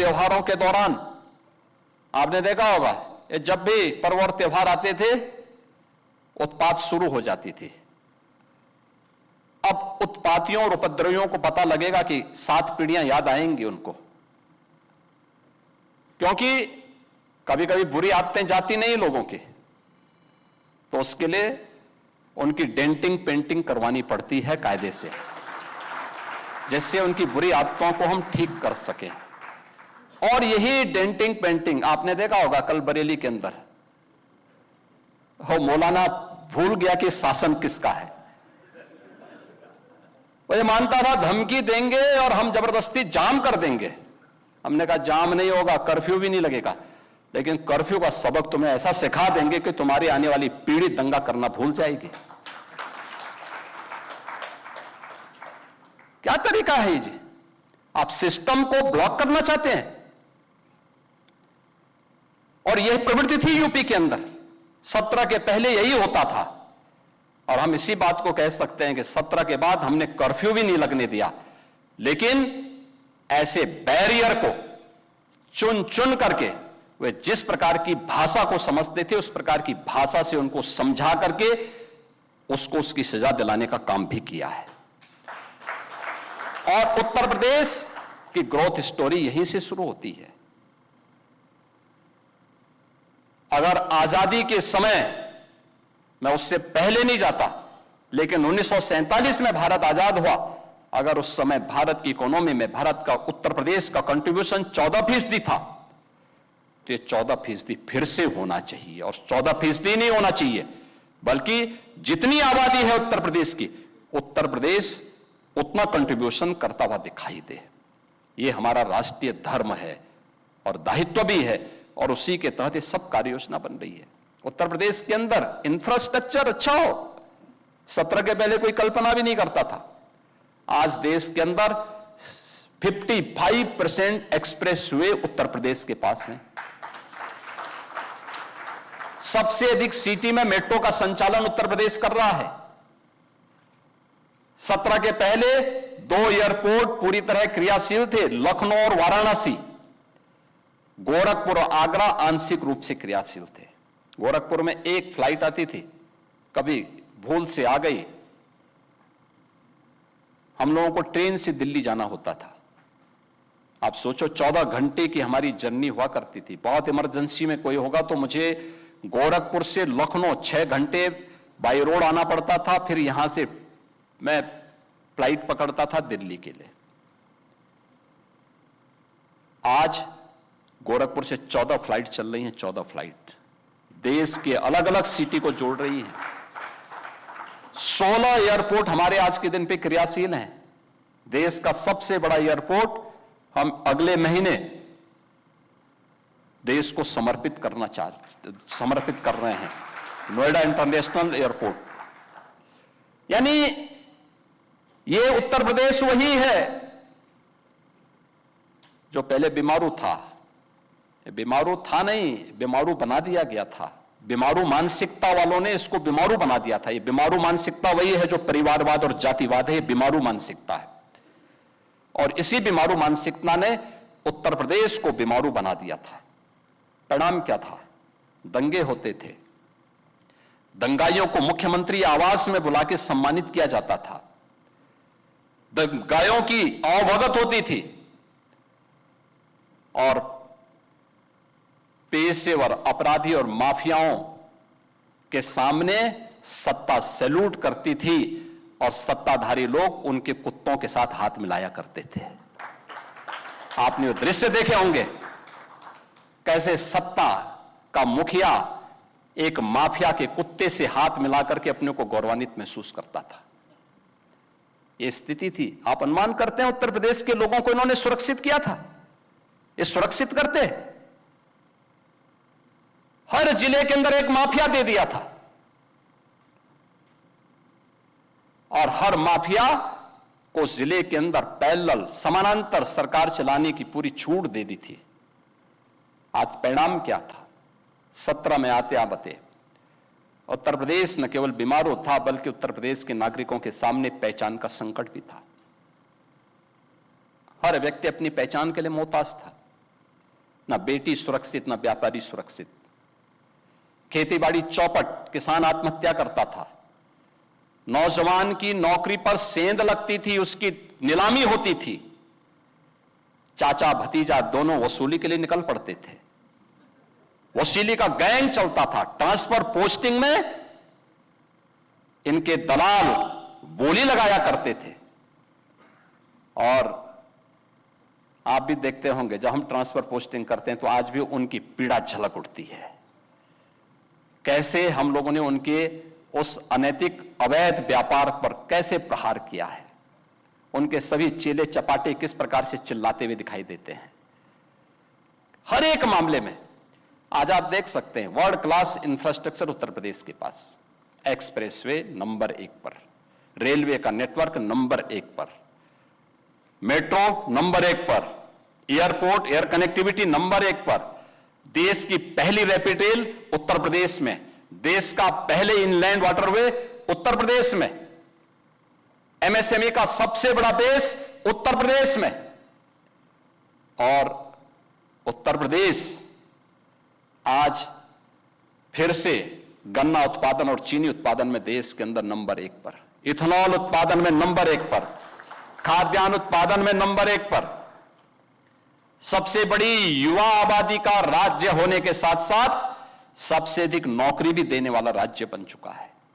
त्योहारों के दौरान आपने देखा होगा, ये जब भी पर्व और त्योहार आते थे उत्पात शुरू हो जाती थी। अब उत्पातियों और उपद्रवियों को पता लगेगा कि 7 पीढ़ियां याद आएंगी उनको, क्योंकि कभी कभी बुरी आदतें जाती नहीं लोगों की, तो उसके लिए उनकी डेंटिंग पेंटिंग करवानी पड़ती है कायदे से, जिससे उनकी बुरी आदतों को हम ठीक कर सकें। और यही डेंटिंग पेंटिंग आपने देखा होगा, कल बरेली के अंदर हो मौलाना भूल गया कि शासन किसका है। वो ये मानता था धमकी देंगे और हम जबरदस्ती जाम कर देंगे। हमने कहा जाम नहीं होगा, कर्फ्यू भी नहीं लगेगा, लेकिन कर्फ्यू का सबक तुम्हें ऐसा सिखा देंगे कि तुम्हारी आने वाली पीढ़ी दंगा करना भूल जाएगी। क्या तरीका है जी? आप सिस्टम को ब्लॉक करना चाहते हैं। और यह प्रवृत्ति थी यूपी के अंदर, 17 के पहले यही होता था। और हम इसी बात को कह सकते हैं कि 17 के बाद हमने कर्फ्यू भी नहीं लगने दिया, लेकिन ऐसे बैरियर को चुन चुन करके वे जिस प्रकार की भाषा को समझते थे उस प्रकार की भाषा से उनको समझा करके उसको उसकी सजा दिलाने का काम भी किया है। और उत्तर प्रदेश की ग्रोथ स्टोरी यहीं से शुरू होती है। अगर आजादी के समय, मैं उससे पहले नहीं जाता, लेकिन 1947 में भारत आजाद हुआ, अगर उस समय भारत की इकोनॉमी में भारत का उत्तर प्रदेश का कंट्रीब्यूशन 14% था, तो ये 14% फिर से होना चाहिए। और 14% नहीं होना चाहिए, बल्कि जितनी आबादी है उत्तर प्रदेश की, उत्तर प्रदेश उतना कंट्रीब्यूशन करता हुआ दिखाई दे। ये हमारा राष्ट्रीय धर्म है और दायित्व भी है, और उसी के तहत ये सब कार्य योजना बन रही है। उत्तर प्रदेश के अंदर इंफ्रास्ट्रक्चर अच्छा हो, 17 के पहले कोई कल्पना भी नहीं करता था। आज देश के अंदर 55% एक्सप्रेस वे उत्तर प्रदेश के पास हैं। सबसे अधिक सिटी में मेट्रो का संचालन उत्तर प्रदेश कर रहा है। 17 के पहले 2 एयरपोर्ट पूरी तरह क्रियाशील थे, लखनऊ और वाराणसी। गोरखपुर और आगरा आंशिक रूप से क्रियाशील थे। गोरखपुर में एक फ्लाइट आती थी, कभी भूल से आ गई, हम लोगों को ट्रेन से दिल्ली जाना होता था। आप सोचो 14 घंटे की हमारी जर्नी हुआ करती थी। बहुत इमरजेंसी में कोई होगा तो मुझे गोरखपुर से लखनऊ 6 घंटे बाई रोड आना पड़ता था, फिर यहां से मैं फ्लाइट पकड़ता था दिल्ली के लिए। आज गोरखपुर से 14 फ्लाइट चल रही हैं, 14 फ्लाइट देश के अलग अलग सिटी को जोड़ रही हैं। 16 एयरपोर्ट हमारे आज के दिन पे क्रियाशील हैं। देश का सबसे बड़ा एयरपोर्ट हम अगले महीने देश को समर्पित कर रहे हैं, नोएडा इंटरनेशनल एयरपोर्ट। यानी ये उत्तर प्रदेश वही है जो पहले बीमारू था। बीमारू था नहीं, बीमारू बना दिया गया था। बीमारू मानसिकता वालों ने इसको बीमारू बना दिया था। ये बीमारू मानसिकता वही है जो परिवारवाद और जातिवाद है, ये बीमारू मानसिकता है। और इसी बीमारू मानसिकता ने उत्तर प्रदेश को बीमारू बना दिया था। परिणाम क्या था? दंगे होते थे, दंगाइयों को मुख्यमंत्री आवास में बुला के सम्मानित किया जाता था, दंगाइयों की अवभगत होती थी, और पेशेवर अपराधी और माफियाओं के सामने सत्ता सैल्यूट करती थी और सत्ताधारी लोग उनके कुत्तों के साथ हाथ मिलाया करते थे। आपने वो दृश्य देखे होंगे, कैसे सत्ता का मुखिया एक माफिया के कुत्ते से हाथ मिलाकर के अपने को गौरवान्वित महसूस करता था। यह स्थिति थी। आप अनुमान करते हैं उत्तर प्रदेश के लोगों को इन्होंने सुरक्षित किया था? ये सुरक्षित करते? हर जिले के अंदर एक माफिया दे दिया था, और हर माफिया को जिले के अंदर पैरेलल समानांतर सरकार चलाने की पूरी छूट दे दी थी। आज परिणाम क्या था? 17 में आते उत्तर प्रदेश न केवल बीमारू था, बल्कि उत्तर प्रदेश के नागरिकों के सामने पहचान का संकट भी था। हर व्यक्ति अपनी पहचान के लिए मोहताज था। ना बेटी सुरक्षित, ना व्यापारी सुरक्षित। खेतीबाड़ी चौपट, किसान आत्महत्या करता था। नौजवान की नौकरी पर सेंध लगती थी, उसकी नीलामी होती थी। चाचा भतीजा दोनों वसूली के लिए निकल पड़ते थे। वसूली का गैंग चलता था। ट्रांसफर पोस्टिंग में इनके दलाल बोली लगाया करते थे। और आप भी देखते होंगे, जब हम ट्रांसफर पोस्टिंग करते हैं तो आज भी उनकी पीड़ा झलक उठती है। कैसे हम लोगों ने उनके उस अनैतिक अवैध व्यापार पर कैसे प्रहार किया है। उनके सभी चेले चपाटे किस प्रकार से चिल्लाते हुए दिखाई देते हैं हर एक मामले में। आज आप देख सकते हैं world class infrastructure Uttar Pradesh के पास। एक्सप्रेसवे नंबर 1 पर, रेलवे का नेटवर्क नंबर 1 पर, मेट्रो नंबर 1 पर, एयरपोर्ट एयर कनेक्टिविटी नंबर 1 पर, देश की पहली रैपिड रेल उत्तर प्रदेश में, देश का पहले इनलैंड वाटरवे उत्तर प्रदेश में, एमएसएमई का सबसे बड़ा बेस उत्तर प्रदेश में। और उत्तर प्रदेश आज फिर से गन्ना उत्पादन और चीनी उत्पादन में देश के अंदर नंबर 1 पर, इथेनॉल उत्पादन में नंबर 1 पर, खाद्यान्न उत्पादन में नंबर 1 पर, सबसे बड़ी युवा आबादी का राज्य होने के साथ साथ सबसे अधिक नौकरी भी देने वाला राज्य बन चुका है।